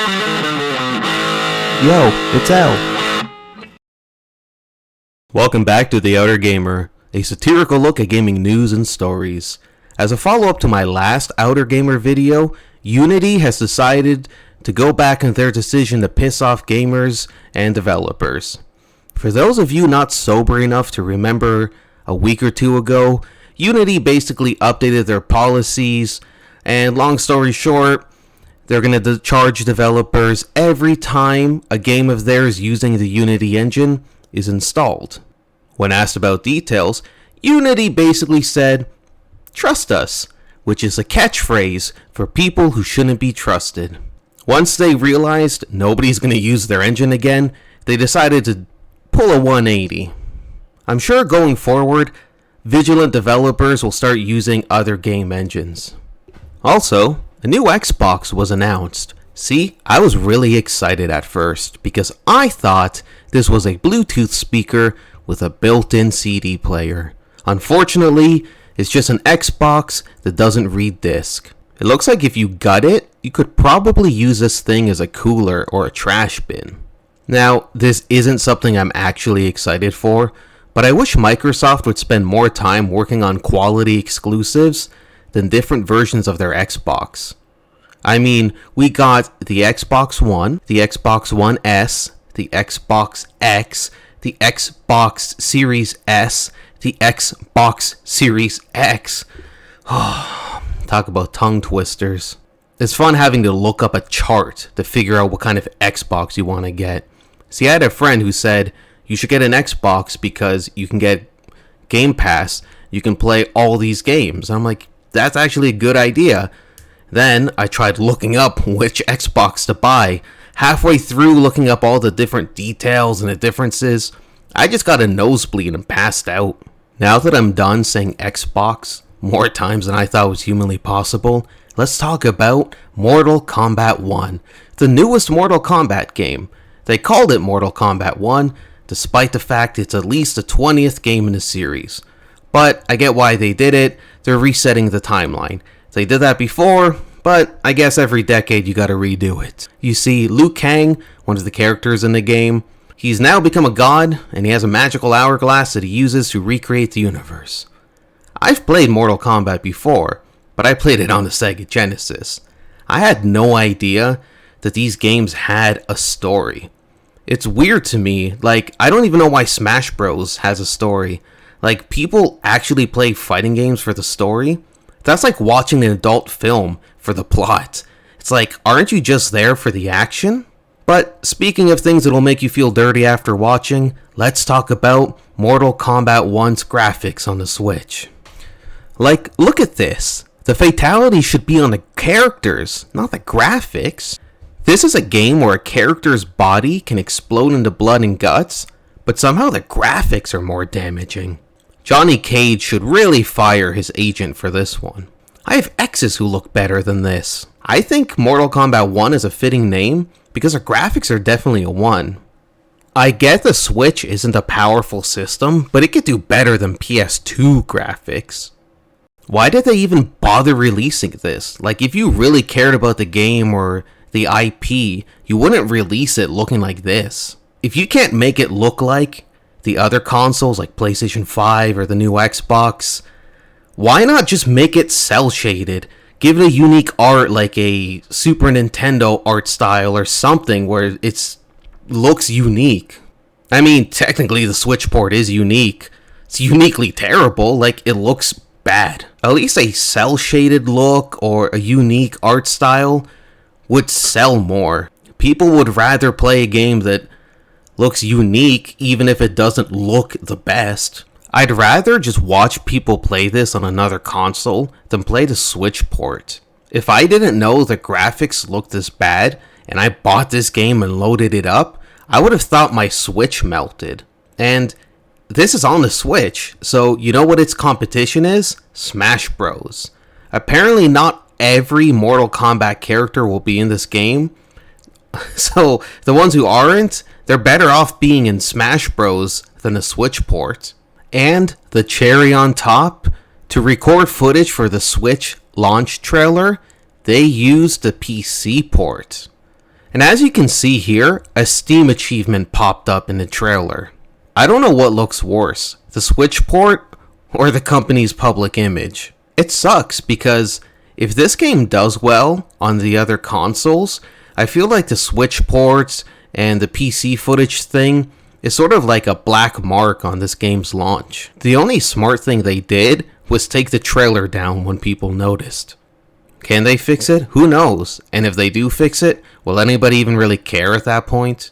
Yo, it's L. Welcome back to The Outer Gamer, a satirical look at gaming news and stories. As a follow-up to my last Outer Gamer video, Unity has decided to go back on their decision to piss off gamers and developers. For those of you not sober enough to remember a week or two ago, Unity basically updated their policies, and long story short, they're going to charge developers every time a game of theirs using the Unity engine is installed. When asked about details, Unity basically said, "Trust us," which is a catchphrase for people who shouldn't be trusted. Once they realized nobody's going to use their engine again, they decided to pull a 180. I'm sure going forward, vigilant developers will start using other game engines. Also, a new Xbox was announced. See, I was really excited at first because I thought this was a Bluetooth speaker with a built-in CD player. Unfortunately, it's just an Xbox that doesn't read disc. It looks like if you gut it, you could probably use this thing as a cooler or a trash bin. Now, this isn't something I'm actually excited for, but I wish Microsoft would spend more time working on quality exclusives than different versions of their Xbox. I mean, we got the Xbox One, the Xbox One S, the Xbox X, the Xbox Series S, the Xbox Series X. Talk about tongue twisters. It's fun having to look up a chart to figure out what kind of Xbox you want to get. See, I had a friend who said you should get an Xbox because you can get Game Pass, you can play all these games. I'm like, that's actually a good idea. Then I tried looking up which Xbox to buy. Halfway through looking up all the different details and the differences, I just got a nosebleed and passed out. Now that I'm done saying Xbox more times than I thought was humanly possible, let's talk about Mortal Kombat 1, the newest Mortal Kombat game. They called it Mortal Kombat 1, despite the fact it's at least the 20th game in the series. But I get why they did it. They're resetting the timeline. They did that before, but I guess every decade you gotta redo it. You see, Liu Kang, one of the characters in the game, he's now become a god, and he has a magical hourglass that he uses to recreate the universe. I've played Mortal Kombat before, but I played it on the Sega Genesis. I had no idea that these games had a story. It's weird to me, like, I don't even know why Smash Bros. Has a story. Like, people actually play fighting games for the story? That's like watching an adult film for the plot. It's like, aren't you just there for the action? But speaking of things that'll make you feel dirty after watching, let's talk about Mortal Kombat 1's graphics on the Switch. Like, look at this. The fatality should be on the characters, not the graphics. This is a game where a character's body can explode into blood and guts, but somehow the graphics are more damaging. Johnny Cage should really fire his agent for this one. I have exes who look better than this. I think Mortal Kombat 1 is a fitting name because the graphics are definitely a 1. I get the Switch isn't a powerful system, but it could do better than PS2 graphics. Why did they even bother releasing this? Like, if you really cared about the game or the IP, you wouldn't release it looking like this. If you can't make it look like the other consoles like PlayStation 5 or the new Xbox, why not just make it cel shaded? Give it a unique art like a Super Nintendo art style or something where it looks unique. I mean, technically the Switch port is unique. It's uniquely terrible, like it looks bad. At least a cel shaded look or a unique art style would sell more. People would rather play a game that looks unique even if it doesn't look the best. I'd rather just watch people play this on another console than play the Switch port. If I didn't know the graphics looked this bad and I bought this game and loaded it up, I would have thought my Switch melted. And this is on the Switch, so you know what its competition is? Smash Bros. Apparently not every Mortal Kombat character will be in this game, so the ones who aren't, they're better off being in Smash Bros. Than the Switch port. And the cherry on top, to record footage for the Switch launch trailer, they used the PC port. And as you can see here, a Steam achievement popped up in the trailer. I don't know what looks worse, the Switch port or the company's public image. It sucks because if this game does well on the other consoles, I feel like the Switch ports and the PC footage thing is sort of like a black mark on this game's launch. The only smart thing they did was take the trailer down when people noticed. Can they fix it? Who knows? And if they do fix it, will anybody even really care at that point?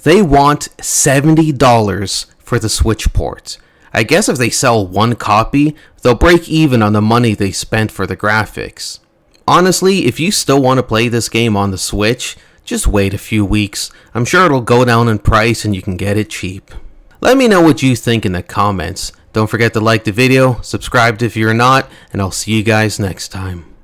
They want $70 for the Switch port. I guess if they sell one copy, they'll break even on the money they spent for the graphics. Honestly, if you still want to play this game on the Switch, just wait a few weeks. I'm sure it'll go down in price and you can get it cheap. Let me know what you think in the comments. Don't forget to like the video, subscribe if you're not, and I'll see you guys next time.